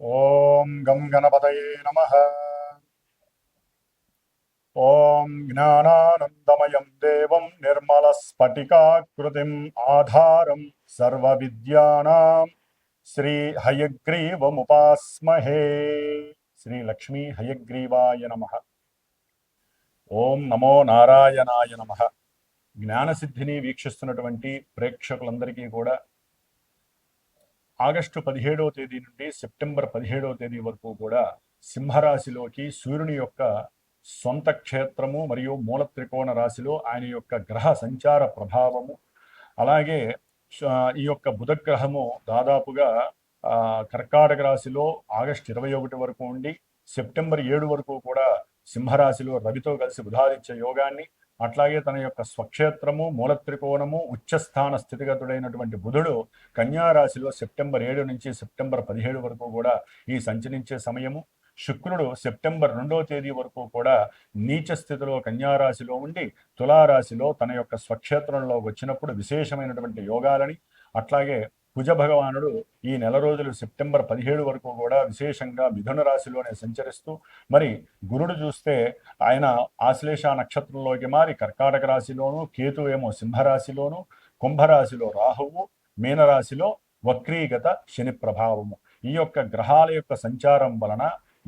ఓం గం గణపతయే నమః. ఓం జ్ఞానానందమయం దేవం నిర్మలస్ఫటికాకృతిం ఆధారం సర్వవిద్యానాం శ్రీ హయగ్రీవముపాస్మహే. శ్రీ లక్ష్మీ హయగ్రీవాయ నమః. ఓం నమో నారాయణాయ నమః. జ్ఞానసిద్ధిని వీక్షిస్తున్నటువంటి ప్రేక్షకులందరికీ కూడా ఆగస్టు 17వ తేదీ నుండి సెప్టెంబర్ 17వ తేదీ వరకు కూడా సింహరాశిలోకి సూర్యుని యొక్క సొంత క్షేత్రము మరియు మూల త్రికోణ రాశిలో ఆయన యొక్క గ్రహ సంచార ప్రభావము, అలాగే ఈ యొక్క బుధగ్రహము దాదాపుగా కర్కాటక రాశిలో ఆగస్టు 21 వరకు ఉండి సెప్టెంబర్ 7 వరకు కూడా సింహరాశిలో రవితో కలిసి బుధాదిత్య యోగాన్ని, అట్లాగే తన యొక్క స్వక్షేత్రము మూల త్రికోణము ఉచ్చస్థాన స్థితిగతుడైనటువంటి బుధుడు కన్యారాశిలో సెప్టెంబర్ 7 నుంచి సెప్టెంబర్ 17 వరకు కూడా ఈ సంచరించే సమయము. శుక్రుడు సెప్టెంబర్ 2వ తేదీ వరకు కూడా నీచ స్థితిలో కన్యారాశిలో ఉండి తులారాశిలో తన యొక్క స్వక్షేత్రంలో వచ్చినప్పుడు విశేషమైనటువంటి యోగాలని, అట్లాగే కుజ భగవానుడు ఈ నెల రోజులు సెప్టెంబర్ 17 వరకు కూడా విశేషంగా మిథున రాశిలోనే సంచరిస్తూ, మరి గురుడు చూస్తే ఆయన ఆశ్లేష నక్షత్రంలోకి మారి కర్కాటక రాశిలోను, కేతు ఏమో సింహరాశిలోను, కుంభరాశిలో రాహువు, మీనరాశిలో వక్రీగత శని ప్రభావము. ఈ యొక్క గ్రహాల యొక్క సంచారం వలన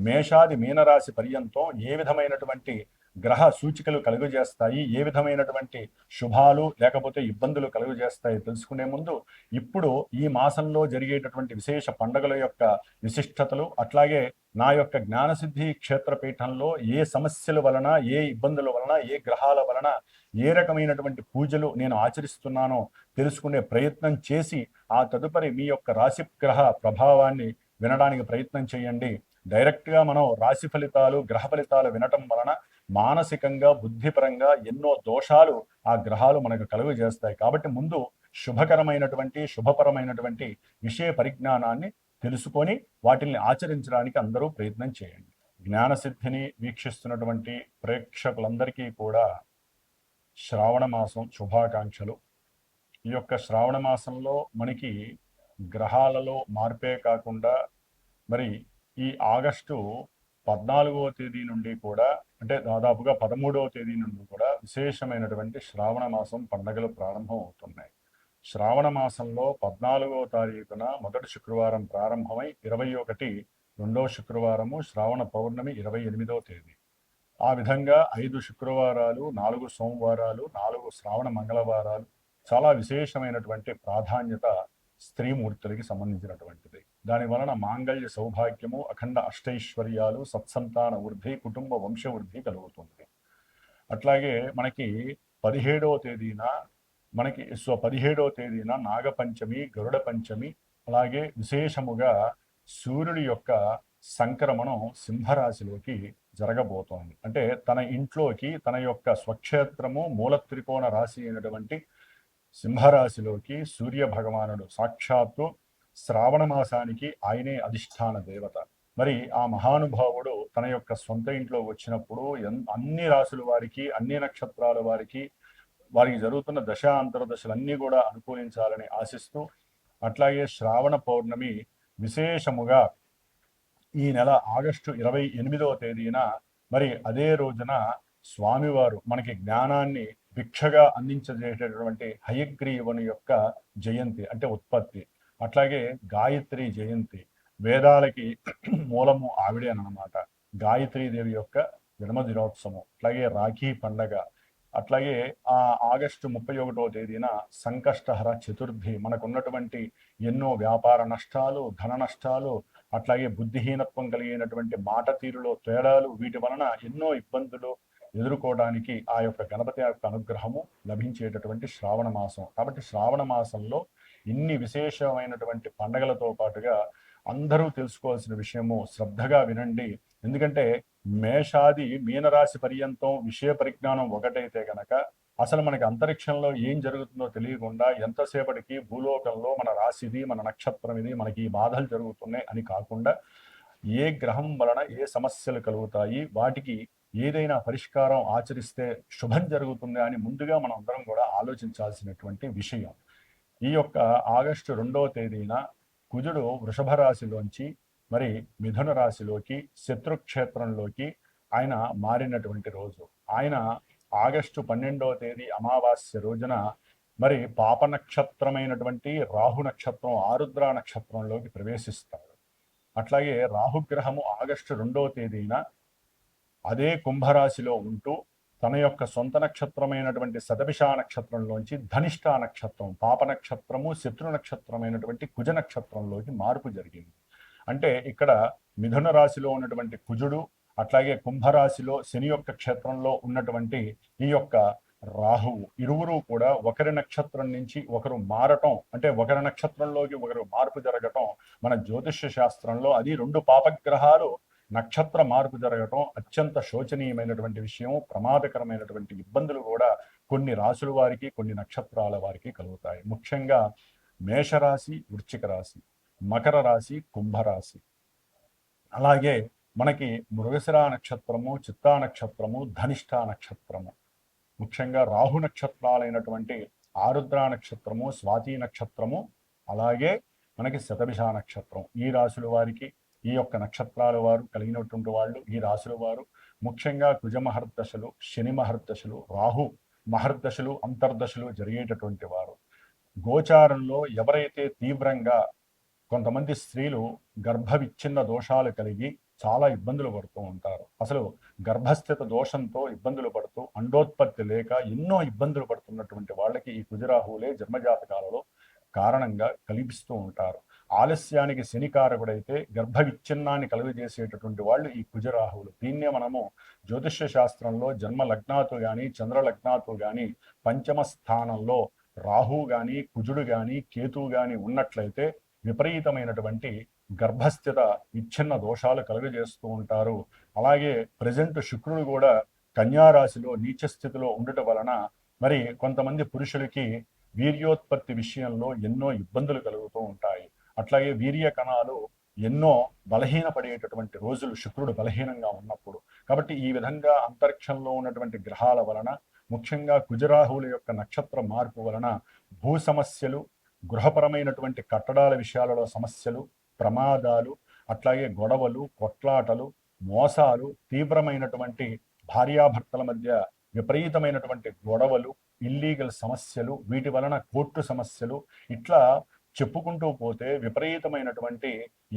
మేషాది మీనరాశి పర్యంతం ఏ విధమైనటువంటి గ్రహ సూచికలు కలుగజేస్తాయి, ఏ విధమైనటువంటి శుభాలు లేకపోతే ఇబ్బందులు కలుగజేస్తాయి తెలుసుకునే ముందు ఇప్పుడు ఈ మాసంలో జరిగేటటువంటి విశేష పండుగల యొక్క విశిష్టతలు, అట్లాగే నా యొక్క జ్ఞానసిద్ధి క్షేత్రపీఠంలో ఏ సమస్యల వలన, ఏ ఇబ్బందుల వలన, ఏ గ్రహాల వలన ఏ రకమైనటువంటి పూజలు నేను ఆచరిస్తున్నానో తెలుసుకునే ప్రయత్నం చేసి ఆ తదుపరి మీ యొక్క రాశి గ్రహ ప్రభావాన్ని వినడానికి ప్రయత్నం చేయండి. డైరెక్ట్గా మనం రాశి ఫలితాలు, గ్రహ ఫలితాలు వినటం వలన మానసికంగా బుద్ధిపరంగా ఎన్నో దోషాలు ఆ గ్రహాలు మనకు కలుగు చేస్తాయి. కాబట్టి ముందు శుభకరమైనటువంటి శుభపరమైనటువంటి విషయ పరిజ్ఞానాన్ని తెలుసుకొని వాటిని ఆచరించడానికి అందరూ ప్రయత్నం చేయండి. జ్ఞానసిద్ధిని వీక్షిస్తున్నటువంటి ప్రేక్షకులందరికీ కూడా శ్రావణ మాసం శుభాకాంక్షలు. ఈ యొక్క శ్రావణ మాసంలో మనకి గ్రహాలలో మార్పే కాకుండా మరి ఈ ఆగస్టు 14వ తేదీ నుండి కూడా, అంటే దాదాపుగా 13వ తేదీ నుండి కూడా విశేషమైనటువంటి శ్రావణ మాసం పండుగలు ప్రారంభం అవుతున్నాయి. శ్రావణ మాసంలో 14వ తారీఖున మొదటి శుక్రవారం ప్రారంభమై 21 రెండవ శుక్రవారము, శ్రావణ పౌర్ణమి 28వ తేదీ. ఆ విధంగా 5 శుక్రవారాలు, 4 సోమవారాలు, 4 శ్రావణ మంగళవారాలు చాలా విశేషమైనటువంటి ప్రాధాన్యత స్త్రీమూర్తులకి సంబంధించినటువంటిది. దాని వలన మాంగళ్య సౌభాగ్యము, అఖండ అష్టైశ్వర్యాలు, సత్సంతాన వృద్ధి, కుటుంబ వంశ వృద్ధి కలుగుతుంది. అట్లాగే మనకి 17వ తేదీన 17వ తేదీన నాగపంచమి, గరుడ పంచమి, అలాగే విశేషముగా సూర్యుడి యొక్క సంక్రమణం సింహరాశిలోకి జరగబోతోంది. అంటే తన ఇంట్లోకి తన యొక్క స్వక్షేత్రము మూల త్రికోణ రాశి అయినటువంటి సింహరాశిలోకి సూర్య భగవానుడు సాక్షాత్తు శ్రావణ మాసానికి ఆయనే అధిష్టాన దేవత. మరి ఆ మహానుభావుడు తన యొక్క సొంత ఇంట్లో వచ్చినప్పుడు అన్ని రాశుల వారికి, అన్ని నక్షత్రాల వారికి జరుగుతున్న దశ అంతర్దశలన్నీ కూడా అనుకూలించాలని ఆశిస్తూ, అట్లాగే శ్రావణ పౌర్ణమి విశేషముగా ఈ నెల ఆగస్టు 28వ తేదీన, మరి అదే రోజున స్వామివారు మనకి జ్ఞానాన్ని భిక్షగా అందించేటటువంటి హయగ్రీవుని యొక్క జయంతి అంటే ఉత్పత్తి. అట్లాగే గాయత్రి జయంతి, వేదాలకి మూలము ఆవిడే అన్నమాట. గాయత్రీదేవి యొక్క జన్మ దినోత్సవం, అట్లాగే రాఖీ పండగ, అట్లాగే ఆగస్టు 31వ తేదీన సంకష్టహర చతుర్థి. మనకున్నటువంటి ఎన్నో వ్యాపార నష్టాలు, ధన నష్టాలు, అట్లాగే బుద్ధిహీనత్వం కలిగినటువంటి మాట తీరులో తేడాలు, వీటి వలన ఎన్నో ఇబ్బందులు ఎదుర్కోవడానికి ఆ యొక్క గణపతి యొక్క అనుగ్రహము లభించేటటువంటి శ్రావణ మాసం. కాబట్టి శ్రావణ మాసంలో ఇన్ని విశేషమైనటువంటి పండగలతో పాటుగా అందరూ తెలుసుకోవాల్సిన విషయము శ్రద్ధగా వినండి. ఎందుకంటే మేషాది మీనరాశి పర్యంతం విషయ పరిజ్ఞానం ఒకటైతే గనక అసలు మనకి అంతరిక్షంలో ఏం జరుగుతుందో తెలియకుండా ఎంతసేపటికి భూలోకంలో మన రాశిది, మన నక్షత్రం ఇది, మనకి ఈ బాధలు జరుగుతున్నాయి అని కాకుండా ఏ గ్రహం వలన ఏ సమస్యలు కలుగుతాయి, వాటికి ఏదైనా పరిష్కారం ఆచరిస్తే శుభం జరుగుతుంది అని ముందుగా మనం అందరం కూడా ఆలోచించాల్సినటువంటి విషయం. ఈ యొక్క ఆగస్టు 2వ తేదీన కుజుడు వృషభ రాశిలోంచి మరి మిథున రాశిలోకి శత్రుక్షేత్రంలోకి ఆయన మారినటువంటి రోజు. ఆయన ఆగస్టు 12వ తేదీ అమావాస్య రోజున మరి పాప నక్షత్రమైనటువంటి రాహు నక్షత్రం ఆరుద్ర నక్షత్రంలోకి ప్రవేశిస్తాడు. అట్లాగే రాహుగ్రహము ఆగస్టు 2వ తేదీన అదే కుంభరాశిలో ఉంటూ తన యొక్క సొంత నక్షత్రమైనటువంటి శతభిష నక్షత్రంలోంచి ధనిష్ట నక్షత్రం పాప నక్షత్రము శత్రు నక్షత్రమైనటువంటి కుజ నక్షత్రంలోకి మార్పు జరిగింది. అంటే ఇక్కడ మిథున రాశిలో ఉన్నటువంటి కుజుడు అట్లాగే కుంభరాశిలో శని యొక్క క్షేత్రంలో ఉన్నటువంటి ఈ యొక్క రాహువు ఇరువురు కూడా ఒకరి నక్షత్రం నుంచి ఒకరు మారటం, అంటే ఒకరి నక్షత్రంలోకి ఒకరు మార్పు జరగటం మన జ్యోతిష్య శాస్త్రంలో అది రెండు పాపగ్రహాలు నక్షత్ర మార్పు జరగటం అత్యంత శోచనీయమైనటువంటి విషయం. ప్రమాదకరమైనటువంటి ఇబ్బందులు కూడా కొన్ని రాశుల వారికి కొన్ని నక్షత్రాల వారికి కలుగుతాయి. ముఖ్యంగా మేషరాశి, వృశ్చిక రాశి, మకర రాశి, కుంభరాశి, అలాగే మనకి మృగశిర నక్షత్రము, చిత్తా నక్షత్రము, ధనిష్ట నక్షత్రము, ముఖ్యంగా రాహు నక్షత్రాలైనటువంటి ఆరుద్ర నక్షత్రము, స్వాతి నక్షత్రము, అలాగే మనకి శతభిష నక్షత్రం. ఈ రాశుల వారికి ఈ యొక్క నక్షత్రాల వారు కలిగినటువంటి వాళ్ళు ఈ రాశుల వారు ముఖ్యంగా కుజ మహర్దశలు, శని మహర్దశలు, రాహు మహర్దశలు, అంతర్దశలు జరిగేటటువంటి వారు. గోచారంలో ఎవరైతే తీవ్రంగా కొంతమంది స్త్రీలు గర్భ విచ్ఛిన్న దోషాలు కలిగి చాలా ఇబ్బందులు పడుతూ ఉంటారు. అసలు గర్భస్థిత దోషంతో ఇబ్బందులు పడుతూ అండోత్పత్తి లేక ఎన్నో ఇబ్బందులు పడుతున్నటువంటి వాళ్ళకి ఈ కుజరాహువులే జన్మజాతకాలలో కారణంగా కల్పిస్తూ ఉంటారు. ఆలస్యానికి శనికారకుడైతే గర్భ విచ్ఛిన్నాన్ని కలుగజేసేటటువంటి వాళ్ళు ఈ కుజరాహువులు. దీన్నే మనము జ్యోతిష్య శాస్త్రంలో జన్మ లగ్నాతో కానీ చంద్ర లగ్నాతో కానీ పంచమ స్థానంలో రాహు కానీ కుజుడు కానీ కేతువు కానీ ఉన్నట్లయితే విపరీతమైనటువంటి గర్భస్థిత విచ్ఛిన్న దోషాలు కలుగజేస్తూ ఉంటారు. అలాగే ప్రజెంట్ శుక్రుడు కూడా కన్యారాశిలో నీచ స్థితిలో ఉండటం వలన మరి కొంతమంది పురుషులకి వీర్యోత్పత్తి విషయంలో ఎన్నో ఇబ్బందులు కలుగుతూ ఉంటాయి. అట్లాగే వీర్య కణాలు ఎన్నో బలహీనపడేటటువంటి రోజులు శుక్రుడు బలహీనంగా ఉన్నప్పుడు. కాబట్టి ఈ విధంగా అంతరిక్షంలో ఉన్నటువంటి గ్రహాల వలన ముఖ్యంగా కుజరాహువుల యొక్క నక్షత్ర మార్పు వలన భూ సమస్యలు, గృహపరమైనటువంటి కట్టడాల విషయాలలో సమస్యలు, ప్రమాదాలు, అట్లాగే గొడవలు, కొట్లాటలు, మోసాలు, తీవ్రమైనటువంటి భార్యాభర్తల మధ్య విపరీతమైనటువంటి గొడవలు, ఇల్లీగల్ సమస్యలు, వీటి వలన కోర్టు సమస్యలు, ఇట్లా చెప్పుకుంటూ పోతే విపరీతమైనటువంటి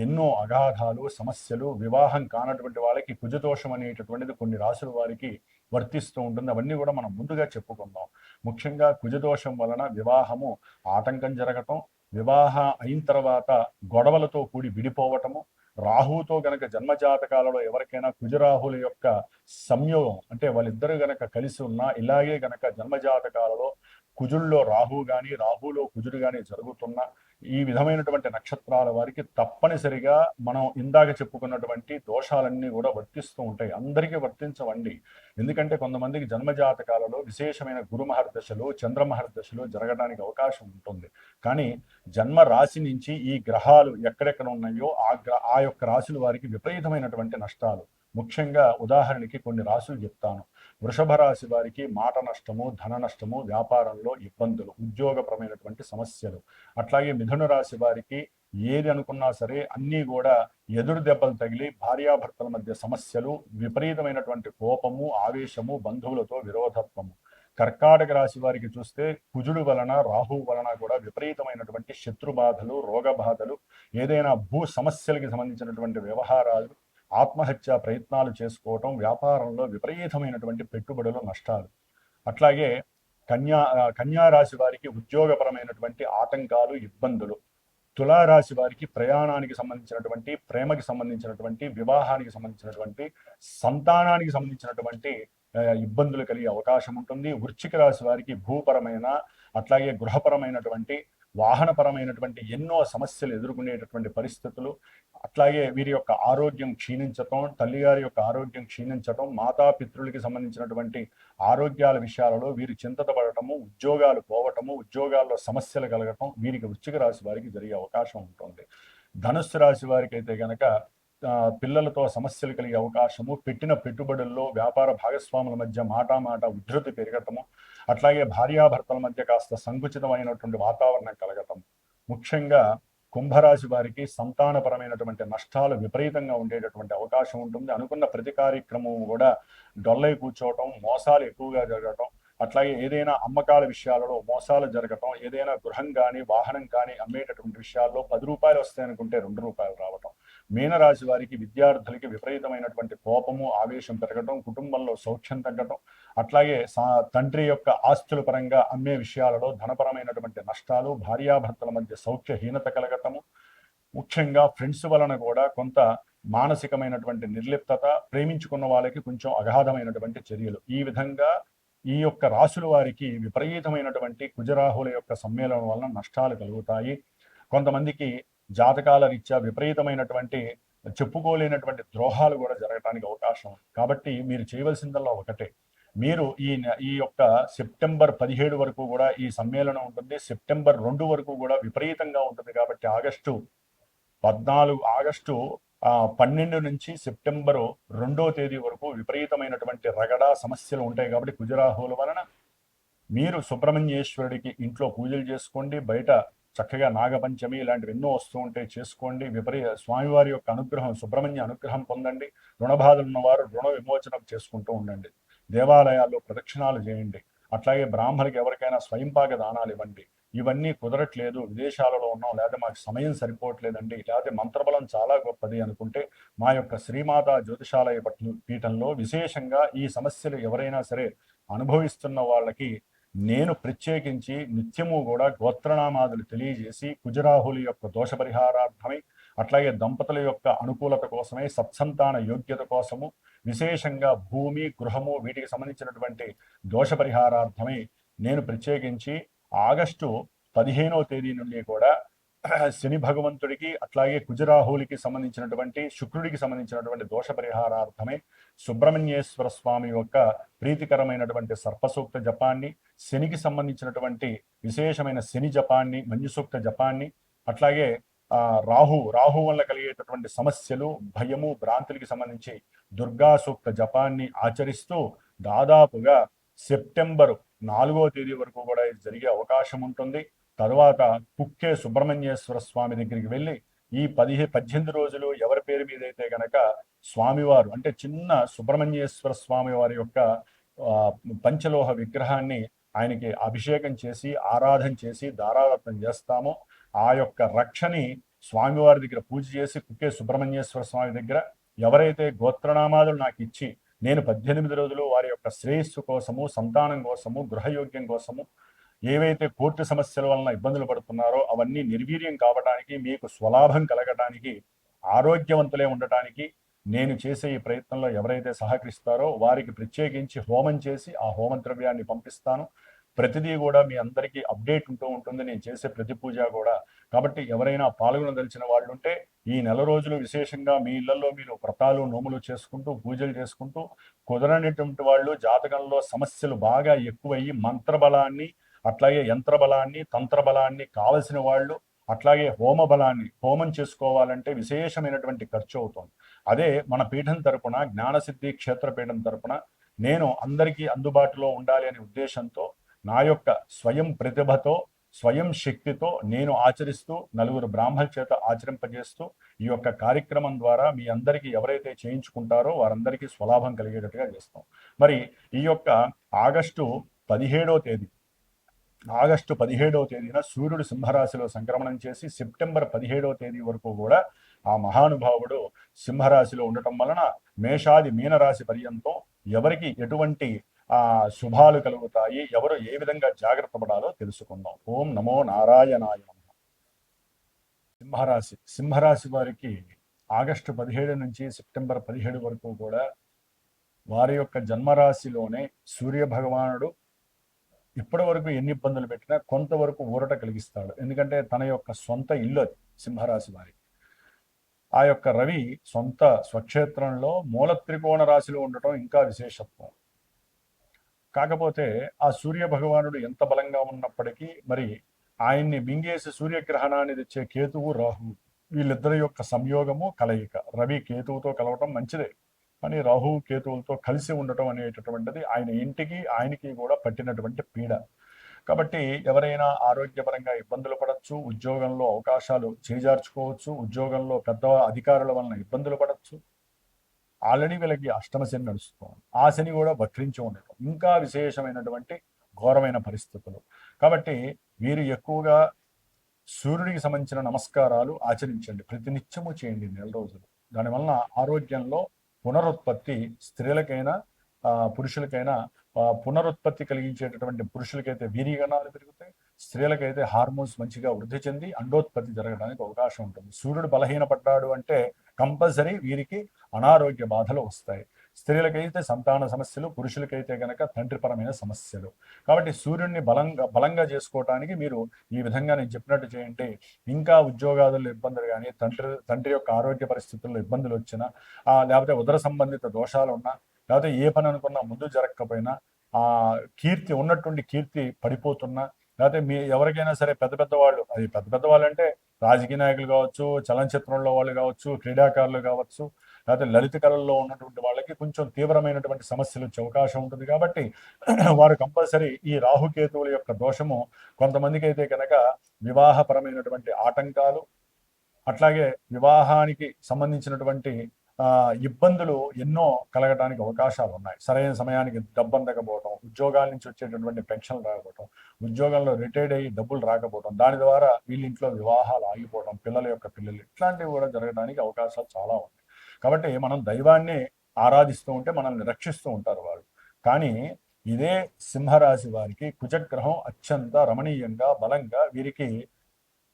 ఎన్నో అగాధాలు, సమస్యలు, వివాహం కానటువంటి వాళ్ళకి కుజదోషం అనేటటువంటిది కొన్ని రాశుల వారికి వర్తిస్తూ ఉంటుంది. అవన్నీ కూడా మనం ముందుగా చెప్పుకుందాం. ముఖ్యంగా కుజదోషం వలన వివాహము ఆటంకం జరగటం, వివాహ అయిన తర్వాత గొడవలతో కూడి విడిపోవటము, రాహుతో గనక జన్మజాతకాలలో ఎవరికైనా కుజరాహుల యొక్క సంయోగం అంటే వాళ్ళిద్దరు గనక కలిసి ఉన్నా ఇలాగే గనక జన్మజాతకాలలో కుజుల్లో రాహు కానీ రాహులో కుజుడు కానీ జరుగుతున్న ఈ విధమైనటువంటి నక్షత్రాల వారికి తప్పనిసరిగా మనం ఇందాక చెప్పుకున్నటువంటి దోషాలన్నీ కూడా వర్తిస్తూ ఉంటాయి. అందరికీ వర్తించవండి. ఎందుకంటే కొంతమందికి జన్మజాతకాలలో విశేషమైన గురు మహర్దశలు, చంద్ర మహర్దశలు జరగడానికి అవకాశం ఉంటుంది. కానీ జన్మ రాశి నుంచి ఈ గ్రహాలు ఎక్కడెక్కడ ఉన్నాయో ఆ యొక్క రాశుల వారికి విపరీతమైనటువంటి నష్టాలు. ముఖ్యంగా ఉదాహరణకి కొన్ని రాశులు చెప్తాను. వృషభ రాశి వారికి మాట నష్టము, ధన నష్టము, వ్యాపారంలో ఇబ్బందులు, ఉద్యోగపరమైనటువంటి సమస్యలు. అట్లాగే మిథున రాశి వారికి ఏది అనుకున్నా సరే అన్నీ కూడా ఎదురు దెబ్బలు తగిలి భార్యాభర్తల మధ్య సమస్యలు, విపరీతమైనటువంటి కోపము, ఆవేశము, బంధువులతో విరోధత్వము. కర్కాటక రాశి వారికి చూస్తే కుజుడు వలన రాహు వలన కూడా విపరీతమైనటువంటి శత్రుబాధలు, రోగ బాధలు, ఏదైనా భూ సమస్యలకి సంబంధించినటువంటి వ్యవహారాలు, ఆత్మహత్య ప్రయత్నాలు చేసుకోవటం, వ్యాపారంలో విపరీతమైనటువంటి పెట్టుబడులు, నష్టాలు. అట్లాగే కన్యా రాశి వారికి ఉద్యోగపరమైనటువంటి ఆటంకాలు, ఇబ్బందులు. తులారాశి వారికి ప్రయాణానికి సంబంధించినటువంటి, ప్రేమకి సంబంధించినటువంటి, వివాహానికి సంబంధించినటువంటి, సంతానానికి సంబంధించినటువంటి ఇబ్బందులు కలిగే అవకాశం ఉంటుంది. వృశ్చిక రాశి వారికి భూపరమైన అట్లాగే గృహపరమైనటువంటి, వాహనపరమైనటువంటి ఎన్నో సమస్యలు ఎదుర్కొనేటటువంటి పరిస్థితులు. అట్లాగే వీరి యొక్క ఆరోగ్యం క్షీణించటం, తల్లిగారి యొక్క ఆరోగ్యం క్షీణించటం, మాతాపితృలకి సంబంధించినటువంటి ఆరోగ్యాల విషయాలలో వీరు చింతత పడటము, ఉద్యోగాలు పోవటము, ఉద్యోగాల్లో సమస్యలు కలగటం వీరికి వృశ్చిక రాశి వారికి జరిగే అవకాశం ఉంటుంది. ధనుస్సు రాశి వారికి అయితే గనక పిల్లలతో సమస్యలు కలిగే అవకాశము, పెట్టిన పెట్టుబడుల్లో వ్యాపార భాగస్వాముల మధ్య మాట ఉద్ధృతి పెరగటము, అట్లాగే భార్యాభర్తల మధ్య కాస్త సంకుచితమైనటువంటి వాతావరణం కలగటం. ముఖ్యంగా కుంభరాశి వారికి సంతానపరమైనటువంటి నష్టాలు విపరీతంగా ఉండేటటువంటి అవకాశం ఉంటుంది. అనుకున్న ప్రతి కార్యక్రమం కూడా డొల్లై కూర్చోవటం, మోసాలు ఎక్కువగా జరగటం, అట్లాగే ఏదైనా అమ్మకాల విషయాలలో మోసాలు జరగటం, ఏదైనా గృహం కానీ వాహనం కానీ అమ్మేటటువంటి విషయాల్లో 10 రూపాయలు వస్తాయనుకుంటే 2 రూపాయలు రావటం. మీనరాశి వారికి విద్యార్థులకి విపరీతమైనటువంటి కోపము, ఆవేశం పెరగటం, కుటుంబంలో సౌఖ్యం తగ్గటం, అట్లాగే తండ్రి యొక్క ఆస్తుల పరంగా అమ్మే విషయాలలో ధనపరమైనటువంటి నష్టాలు, భార్యాభర్తల మధ్య సౌఖ్యహీనత కలగటము, ముఖ్యంగా ఫ్రెండ్స్ వలన కూడా కొంత మానసికమైనటువంటి నిర్లిప్తత, ప్రేమించుకున్న వాళ్ళకి కొంచెం అగాధమైనటువంటి చర్యలు, ఈ విధంగా ఈ యొక్క రాశుల వారికి విపరీతమైనటువంటి కుజరాహుల యొక్క సమ్మేళనం వలన నష్టాలు కలుగుతాయి. కొంతమందికి జాతకాల రీత్యా విపరీతమైనటువంటి చెప్పుకోలేనటువంటి ద్రోహాలు కూడా జరగడానికి అవకాశం. కాబట్టి మీరు చేయవలసిందల్లా ఒకటే, మీరు ఈ యొక్క సెప్టెంబర్ 17 వరకు కూడా ఈ సమ్మేళనం ఉంటుంది. సెప్టెంబర్ 2 వరకు కూడా విపరీతంగా ఉంటుంది. కాబట్టి ఆగస్టు 12 నుంచి సెప్టెంబరు 2వ తేదీ వరకు విపరీతమైనటువంటి రగడ సమస్యలు ఉంటాయి. కాబట్టి కుజరాహుల వలన మీరు సుబ్రహ్మణ్యేశ్వరుడికి ఇంట్లో పూజలు చేసుకోండి. బయట చక్కగా నాగపంచమి ఇలాంటివి ఎన్నో వస్తూ ఉంటే చేసుకోండి. స్వామివారి యొక్క అనుగ్రహం, సుబ్రహ్మణ్య అనుగ్రహం పొందండి. రుణబాధలు ఉన్నవారు రుణ విమోచనం చేసుకుంటూ ఉండండి. దేవాలయాల్లో ప్రదక్షిణాలు చేయండి. అట్లాగే బ్రాహ్మణులకి ఎవరికైనా స్వయంపాక దానాలు ఇవ్వండి. ఇవన్నీ కుదరట్లేదు, విదేశాలలో ఉన్నాం, లేదా మాకు సమయం సరిపోవట్లేదండి, లేకపోతే మంత్రబలం చాలా గొప్పది అనుకుంటే మా యొక్క శ్రీమాత జ్యోతిషాలయ పీఠంలో విశేషంగా ఈ సమస్యలు ఎవరైనా సరే అనుభవిస్తున్న వాళ్ళకి నేను ప్రత్యేకించి నిత్యము కూడా గోత్రనామాదులు తెలియజేసి కుజరాహుల యొక్క దోష పరిహారార్థమై, అట్లాగే దంపతుల యొక్క అనుకూలత కోసమై, సత్సంతాన యోగ్యత కోసము, విశేషంగా భూమి, గృహము వీటికి సంబంధించినటువంటి దోష పరిహారార్థమై నేను ప్రత్యేకించి ఆగస్టు 15వ తేదీ నుండి కూడా శని భగవంతుడికి అట్లాగే కుజరాహులకి సంబంధించినటువంటి శుక్రుడికి సంబంధించినటువంటి దోష పరిహారార్థమై సుబ్రహ్మణ్యేశ్వర స్వామి యొక్క ప్రీతికరమైనటువంటి సర్పసూక్త జపాన్ని, శనికి సంబంధించినటువంటి విశేషమైన శని జపాన్ని, మంజుసూక్త జపాన్ని, అట్లాగే రాహు వల్ల కలిగేటటువంటి సమస్యలు, భయము, భ్రాంతులకి సంబంధించి దుర్గా సూక్త జపాన్ని ఆచరిస్తూ దాదాపుగా సెప్టెంబర్ 4వ తేదీ వరకు కూడా ఇది జరిగే అవకాశం ఉంటుంది. తరువాత కుక్కే సుబ్రహ్మణ్యేశ్వర స్వామి దగ్గరికి వెళ్ళి ఈ 18 రోజులు ఎవరి పేరు మీద అయితే గనక స్వామివారు అంటే చిన్న సుబ్రహ్మణ్యేశ్వర స్వామి వారి యొక్క పంచలోహ విగ్రహాన్ని ఆయనకి అభిషేకం చేసి ఆరాధన చేసి దారాదత్తం చేస్తామో ఆ యొక్క రక్షని స్వామివారి దగ్గర పూజ చేసి కుక్కే సుబ్రహ్మణ్యేశ్వర స్వామి దగ్గర ఎవరైతే గోత్రనామాదులు నాకు ఇచ్చి నేను 18 రోజులు వారి యొక్క శ్రేయస్సు కోసము, సంతానం కోసము, గృహయోగ్యం కోసము ఏవైతే కోర్టు సమస్యల వలన ఇబ్బందులు పడుతున్నారో అవన్నీ నిర్వీర్యం కావడానికి, మీకు స్వలాభం కలగడానికి, ఆరోగ్యవంతులే ఉండటానికి నేను చేసే ఈ ప్రయత్నంలో ఎవరైతే సహకరిస్తారో వారికి ప్రత్యేకించి హోమం చేసి ఆ హోమ ద్రవ్యాన్ని పంపిస్తాను. ప్రతిదీ కూడా మీ అందరికీ అప్డేట్ ఉంటూ ఉంటుంది నేను చేసే ప్రతి పూజ కూడా. కాబట్టి ఎవరైనా పాల్గొనదలిచిన వాళ్ళు ఉంటే ఈ నెల రోజులు విశేషంగా మీ ఇళ్లలో మీరు వ్రతాలు, నోములు చేసుకుంటూ పూజలు చేసుకుంటూ, కుదరనిటువంటి వాళ్ళు జాతకంలో సమస్యలు బాగా ఎక్కువయ్యి మంత్రబలాన్ని, అట్లాగే యంత్రబలాన్ని, తంత్రబలాన్ని కావలసిన వాళ్ళు, అట్లాగే హోమం చేసుకోవాలంటే విశేషమైనటువంటి ఖర్చు అవుతుంది. అదే మన పీఠం తరపున, జ్ఞానసిద్ధి క్షేత్రపీఠం తరపున నేను అందరికీ అందుబాటులో ఉండాలి అనే ఉద్దేశంతో నా యొక్క స్వయం ప్రతిభతో, స్వయం శక్తితో నేను ఆచరిస్తూ నలుగురు బ్రాహ్మణ చేత ఆచరింపజేస్తూ ఈ యొక్క కార్యక్రమం ద్వారా మీ అందరికీ ఎవరైతే చేయించుకుంటారో వారందరికీ స్వలాభం కలిగేటట్టుగా చేస్తాం. మరి ఈ యొక్క ఆగస్టు 17వ తేదీన సూర్యుడు సింహరాశిలో సంక్రమణం చేసి సెప్టెంబర్ 17వ తేదీ వరకు కూడా ఆ మహానుభావుడు సింహరాశిలో ఉండటం వలన మేషాది మీనరాశి పర్యంతం ఎవరికి ఎటువంటి శుభాలు కలుగుతాయి, ఎవరు ఏ విధంగా జాగ్రత్త పడాలో తెలుసుకుందాం. ఓం నమో నారాయణాయ. సింహరాశి వారికి ఆగస్టు 17 నుంచి సెప్టెంబర్ 17 వరకు కూడా వారి యొక్క జన్మరాశిలోనే సూర్య భగవానుడు ఇప్పటి వరకు ఎన్ని ఇబ్బందులు పెట్టినా కొంతవరకు ఊరట కలిగిస్తాడు. ఎందుకంటే తన యొక్క సొంత ఇల్లు అది సింహరాశి వారి. ఆ యొక్క రవి సొంత స్వక్షేత్రంలో మూల త్రికోణ రాశిలో ఉండటం ఇంకా విశేషత్వం. కాకపోతే ఆ సూర్య భగవానుడు ఎంత బలంగా ఉన్నప్పటికీ మరి ఆయన్ని మింగేసి సూర్యగ్రహణాన్ని తెచ్చే కేతువు, రాహు వీళ్ళిద్దరి యొక్క సంయోగము, కలయిక. రవి కేతువుతో కలవటం మంచిదే, కానీ రాహు కేతువులతో కలిసి ఉండటం అనేటటువంటిది ఆయన ఇంటికి ఆయనకి కూడా పట్టినటువంటి పీడ. కాబట్టి ఎవరైనా ఆరోగ్యపరంగా ఇబ్బందులు పడవచ్చు, ఉద్యోగంలో అవకాశాలు చేజార్చుకోవచ్చు, ఉద్యోగంలో పెద్ద అధికారుల వలన ఇబ్బందులు పడవచ్చు. ఆల్రెడీ వీళ్ళకి అష్టమ శని నడుస్తుంది, ఆ శని కూడా వక్రించి ఉండటం ఇంకా విశేషమైనటువంటి ఘోరమైన పరిస్థితులు. కాబట్టి వీరు ఎక్కువగా సూర్యుడికి సంబంధించిన నమస్కారాలు ఆచరించండి, ప్రతినిత్యము చేయండి నెల రోజులు. దానివలన ఆరోగ్యంలో పునరుత్పత్తి, స్త్రీలకైనా పురుషులకైనా పునరుత్పత్తి కలిగించేటటువంటి పురుషులకైతే వీర్యగణాలు పెరుగుతాయి, స్త్రీలకైతే హార్మోన్స్ మంచిగా వృద్ధి చెంది అండోత్పత్తి జరగడానికి అవకాశం ఉంటుంది. సూర్యుడు బలహీనపడ్డాడు అంటే కంపల్సరీ వీరికి అనారోగ్య బాధలు వస్తాయి. స్త్రీలకైతే సంతాన సమస్యలు, పురుషులకైతే గనక తండ్రిపరమైన సమస్యలు. కాబట్టి సూర్యుడిని బలంగా చేసుకోవటానికి మీరు ఈ విధంగా నేను చెప్పినట్టు చేయండి. ఇంకా ఉద్యోగాదుల్లో ఇబ్బందులు కానీ, తండ్రి యొక్క ఆరోగ్య పరిస్థితుల్లో ఇబ్బందులు వచ్చినా, లేకపోతే ఉదర సంబంధిత దోషాలు ఉన్నా, లేకపోతే ఏ పని అనుకున్నా ముందు జరగకపోయినా, కీర్తి ఉన్నటువంటి కీర్తి పడిపోతున్నా, లేకపోతే మీ ఎవరికైనా సరే పెద్ద వాళ్ళు, అది పెద్ద వాళ్ళు అంటే రాజకీయ నాయకులు కావచ్చు, చలనచిత్రంలో వాళ్ళు కావచ్చు, క్రీడాకారులు కావచ్చు, లేకపోతే లలిత కళల్లో ఉన్నటువంటి వాళ్ళకి కొంచెం తీవ్రమైనటువంటి సమస్యలు వచ్చే అవకాశం ఉంటుంది. కాబట్టి వారు కంపల్సరీ ఈ రాహుకేతువుల యొక్క దోషము కొంతమందికి అయితే కనుక వివాహపరమైనటువంటి ఆటంకాలు, అట్లాగే వివాహానికి సంబంధించినటువంటి ఇబ్బందులు ఎన్నో కలగడానికి అవకాశాలు ఉన్నాయి. సరైన సమయానికి డబ్బు అందకపోవడం, ఉద్యోగాల నుంచి వచ్చేటటువంటి పెన్షన్లు రాకపోవడం, ఉద్యోగంలో రిటైర్డ్ అయ్యి డబ్బులు రాకపోవడం, దాని ద్వారా వీళ్ళింట్లో వివాహాలు ఆగిపోవడం, పిల్లల యొక్క పిల్లలు, ఇట్లాంటివి కూడా జరగడానికి అవకాశాలు చాలా ఉన్నాయి. కాబట్టి మనం దైవాన్ని ఆరాధిస్తూ ఉంటే మనల్ని రక్షిస్తూ ఉంటారు వాళ్ళు. కానీ ఇదే సింహరాశి వారికి కుజగ్రహం అత్యంత రమణీయంగా బలంగా వీరికి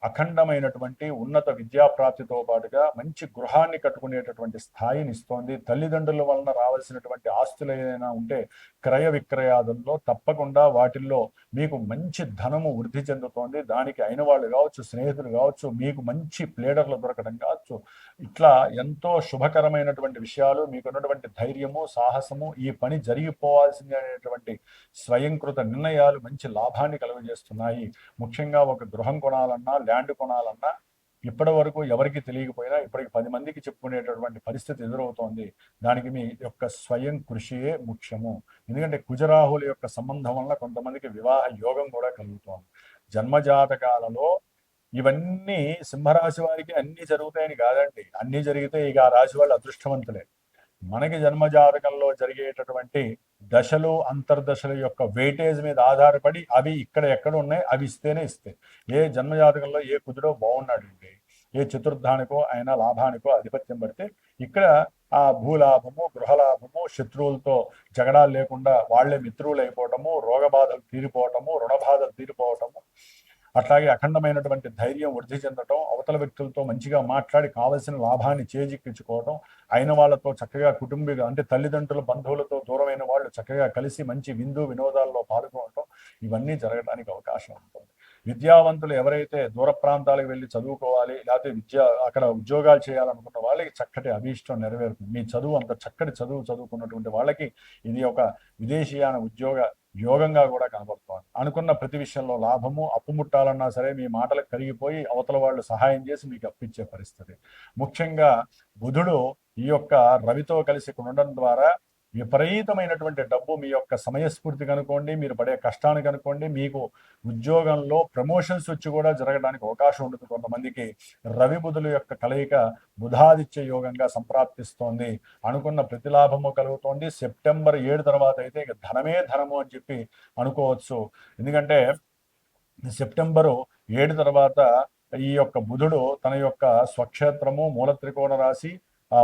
అఖండమైనటువంటి ఉన్నత విద్యాప్రాప్తితో పాటుగా మంచి గృహాన్ని కట్టుకునేటటువంటి స్థాయిని ఇస్తోంది. తల్లిదండ్రుల వలన రావాల్సినటువంటి ఆస్తులు ఏదైనా ఉంటే క్రయ విక్రయాదుల్లో తప్పకుండా వాటిల్లో మీకు మంచి ధనము వృద్ధి చెందుతోంది. దానికి అయిన వాళ్ళు కావచ్చు, స్నేహితులు కావచ్చు, మీకు మంచి ప్లేడర్లు దొరకడం కావచ్చు, ఇట్లా ఎంతో శుభకరమైనటువంటి విషయాలు, మీకున్నటువంటి ధైర్యము, సాహసము, ఈ పని జరిగిపోవాల్సింది అనేటువంటి స్వయంకృత నిర్ణయాలు మంచి లాభాన్ని కలుగజేస్తున్నాయి. ముఖ్యంగా ఒక గృహం కొనాలన్నా, ల్యాండ్ కొనాలన్నా ఇప్పటి వరకు ఎవరికి తెలియకపోయినా ఇప్పటికి 10 మందికి చెప్పుకునేటటువంటి పరిస్థితి ఎదురవుతోంది. దానికి మీ యొక్క స్వయం కృషియే ముఖ్యము. ఎందుకంటే కుజరాహుల యొక్క సంబంధం వల్ల కొంతమందికి వివాహ యోగం కూడా కలుగుతోంది. జన్మజాతకాలలో ఇవన్నీ సింహరాశి వారికి అన్ని జరుగుతాయని కాదండి. అన్ని జరిగితే ఇక ఆ రాశి వాళ్ళు అదృష్టవంతులే. మనకి జన్మజాతకంలో జరిగేటటువంటి దశలు, అంతర్దశల యొక్క వెయిటేజ్ మీద ఆధారపడి అవి ఎక్కడ ఉన్నాయి అవి ఇస్తేనే ఇస్తాయి. ఏ జన్మజాతకంలో ఏ కుదురో బాగున్నాడండి, ఏ చతుర్థానికో అయినా లాభానికో ఆధిపత్యం పడితే ఇక్కడ ఆ భూలాభము, గృహలాభము, శత్రువులతో జగడాలు లేకుండా వాళ్లే మిత్రువులు అయిపోవటము, రోగబాధలు తీరిపోవటము, రుణబాధలు తీరిపోవటము, అట్లాగే అఖండమైనటువంటి ధైర్యం వృద్ధి చెందటం, అవతల వ్యక్తులతో మంచిగా మాట్లాడి కావలసిన లాభాన్ని చేజిక్కించుకోవటం, అయిన వాళ్ళతో చక్కగా కుటుంబీగా అంటే తల్లిదండ్రుల బంధువులతో దూరమైన వాళ్ళు చక్కగా కలిసి మంచి విందు వినోదాల్లో పాల్గొనటం, ఇవన్నీ జరగడానికి అవకాశం ఉంటుంది. విద్యావంతులు ఎవరైతే దూర ప్రాంతాలకు వెళ్ళి చదువుకోవాలి, లేకపోతే అక్కడ ఉద్యోగాలు చేయాలనుకున్న వాళ్ళకి చక్కటి అభీష్టం నెరవేరుతుంది. మీ చదువు అంత చక్కటి చదువుకున్నటువంటి వాళ్ళకి ఇది ఒక విదేశీయాన ఉద్యోగ యోగంగా కూడా కనబడుతోంది. అనుకున్న ప్రతి విషయంలో లాభము, అప్పు ముట్టాలన్నా సరే మీ మాటలకు కరిగిపోయి అవతల వాళ్ళు సహాయం చేసి మీకు అప్పిచ్చే పరిస్థితి. ముఖ్యంగా బుధుడు ఈ యొక్క రవితో కలిసి ఉండడం ద్వారా విపరీతమైనటువంటి డబ్బు మీ యొక్క సమయస్ఫూర్తి కనుకోండి, మీరు పడే కష్టానికి కనుకోండి, మీకు ఉద్యోగంలో ప్రమోషన్స్ వచ్చి కూడా జరగడానికి అవకాశం ఉంటుంది. కొంతమందికి రవి బుధుల యొక్క కలయిక బుధాదిత్య యోగంగా సంప్రాప్తిస్తోంది. అనుకున్న ప్రతిలాభము కలుగుతోంది. సెప్టెంబర్ 7 తర్వాత అయితే ఇక ధనమే ధనము అని చెప్పి అనుకోవచ్చు. ఎందుకంటే సెప్టెంబరు 7 తర్వాత ఈ యొక్క బుధుడు తన యొక్క స్వక్షేత్రము మూల త్రికోణ రాశి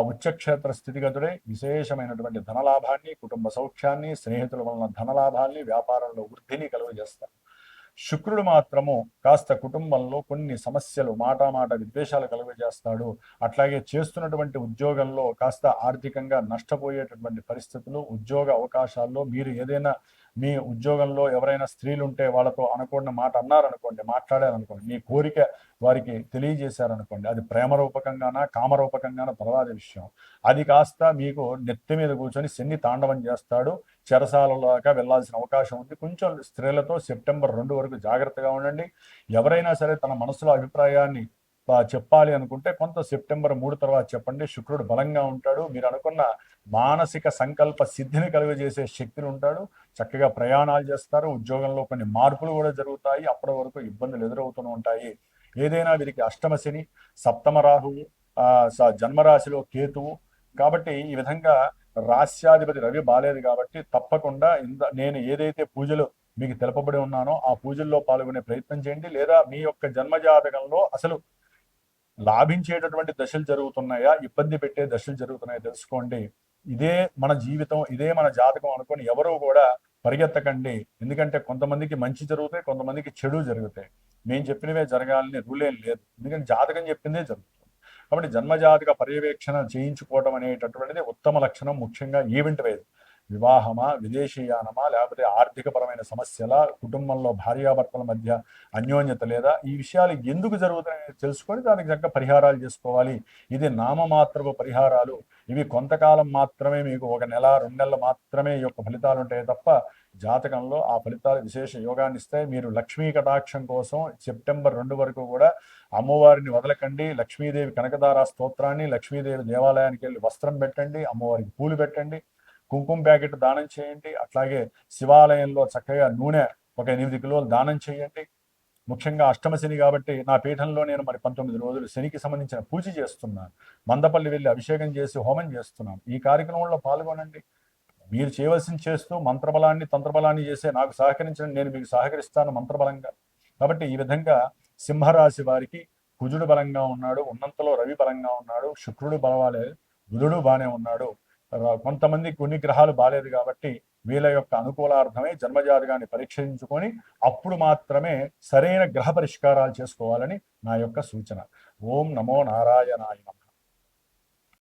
ఉచ్చక్షేత్ర స్థితిగతుడే విశేషమైనటువంటి ధనలాభాన్ని, కుటుంబ సౌఖ్యాన్ని, స్నేహితుల వలన ధనలాభాన్ని, వ్యాపారంలో వృద్ధిని కలుగజేస్తారు. శుక్రుడు మాత్రము కాస్త కుటుంబంలో కొన్ని సమస్యలు, మాట విద్వేషాలు కలుగజేస్తాడు. అట్లాగే చేస్తున్నటువంటి ఉద్యోగంలో కాస్త ఆర్థికంగా నష్టపోయేటటువంటి పరిస్థితులు, ఉద్యోగ అవకాశాల్లో మీరు ఏదైనా మీ ఉద్యోగంలో ఎవరైనా స్త్రీలు ఉంటే వాళ్ళతో అనకూడని మాట అన్నారనుకోండి, మాట్లాడారనుకోండి, మీ కోరిక వారికి తెలియజేశారనుకోండి, అది ప్రేమ రూపకంగానా కామరూపకంగానా తర్వాత విషయం. అది కాస్త మీకు నెత్తి మీద కూర్చొని శని తాండవం చేస్తాడు. చెరసాలలోగా వెళ్లాల్సిన అవకాశం ఉంది. కొంచెం స్త్రీలతో సెప్టెంబర్ 2 వరకు జాగ్రత్తగా ఉండండి. ఎవరైనా సరే తన మనసులో అభిప్రాయాన్ని చెప్పాలి అనుకుంటే కొంత సెప్టెంబర్ 3 తర్వాత చెప్పండి. శుక్రుడు బలంగా ఉంటాడు. మీరు అనుకున్న మానసిక సంకల్ప సిద్ధిని కలుగజేసే శక్తులు ఉంటాడు. చక్కగా ప్రయాణాలు చేస్తారు. ఉద్యోగంలో కొన్ని మార్పులు కూడా జరుగుతాయి. అప్పటి వరకు ఇబ్బందులు ఎదురవుతూ ఉంటాయి. ఏదైనా వీరికి అష్టమ శని, సప్తమ రాహువు, జన్మరాశిలో కేతువు. కాబట్టి ఈ విధంగా రాస్యాధిపతి రవి బాలేదు కాబట్టి తప్పకుండా నేను ఏదైతే పూజలు మీకు తెలుపబడి ఉన్నానో ఆ పూజల్లో పాల్గొనే ప్రయత్నం చేయండి. లేదా మీ యొక్క జన్మజాతకంలో అసలు లాభించేటటువంటి దశలు జరుగుతున్నాయా, ఇబ్బంది పెట్టే దశలు జరుగుతున్నాయా తెలుసుకోండి. ఇదే మన జీవితం, ఇదే మన జాతకం అనుకొని ఎవరు కూడా పరిగెత్తకండి. ఎందుకంటే కొంతమందికి మంచి జరుగుతాయి, కొంతమందికి చెడు జరుగుతాయి. మేము చెప్పినవే జరగాలని రూల్ ఏం లేదు. ఎందుకంటే జాతకం చెప్పిందే జరుగుతుంది. కాబట్టి జన్మజాతక పర్యవేక్షణ చేయించుకోవడం అనేటటువంటిది ఉత్తమ లక్షణం. ముఖ్యంగా ఈవెంట్ వైజ్ వివాహమా, విదేశీయానమా, లేకపోతే ఆర్థికపరమైన సమస్యల, కుటుంబంలో భార్యాభర్తల మధ్య అన్యోన్యత లేదా, ఈ విషయాలు ఎందుకు జరుగుతున్నాయని తెలుసుకొని దానికి తగ్గ పరిహారాలు చేసుకోవాలి. ఇది నామమాత్రపు పరిహారాలు. ఇవి కొంతకాలం మాత్రమే, మీకు 1 నెల 2 నెలలు మాత్రమే ఈ యొక్క ఫలితాలు ఉంటాయి తప్ప జాతకంలో ఆ ఫలితాలు విశేష యోగాన్ని ఇస్తాయి. మీరు లక్ష్మీ కటాక్షం కోసం సెప్టెంబర్ 2 వరకు కూడా అమ్మవారిని వదలకండి. లక్ష్మీదేవి కనకదార స్తోత్రాన్ని, లక్ష్మీదేవి దేవాలయానికి వెళ్ళి వస్త్రం పెట్టండి, అమ్మవారికి పూలు పెట్టండి, కుంకుమ ప్యాకెట్ దానం చేయండి. అట్లాగే శివాలయంలో చక్కగా నూనె ఒక 8 కిలోలు దానం చేయండి. ముఖ్యంగా అష్టమ శని కాబట్టి నా పీఠంలో నేను మరి 19 రోజులు శనికి సంబంధించిన పూజ చేస్తున్నాను. మందపల్లి వెళ్ళి అభిషేకం చేసి హోమం చేస్తున్నాను. ఈ కార్యక్రమంలో పాల్గొనండి. మీరు చేయవలసింది చేస్తూ మంత్రబలాన్ని, తంత్రబలాన్ని చేసే నాకు సహకరించండి, నేను మీకు సహకరిస్తాను మంత్రబలంగా. కాబట్టి ఈ విధంగా సింహరాశి వారికి కుజుడు బలంగా ఉన్నాడు, ఉన్నంతలో రవి బలంగా ఉన్నాడు, శుక్రుడు బలవాలేదు, బుధుడు బాగానే ఉన్నాడు. కొంతమంది కొన్ని గ్రహాలు బాలేదు కాబట్టి వీళ్ళ యొక్క అనుకూలార్థమై జన్మజాతకాన్ని పరీక్షించుకొని అప్పుడు మాత్రమే సరైన గ్రహ పరిష్కారాలు చేసుకోవాలని నా యొక్క సూచన. ఓం నమో నారాయణాయ.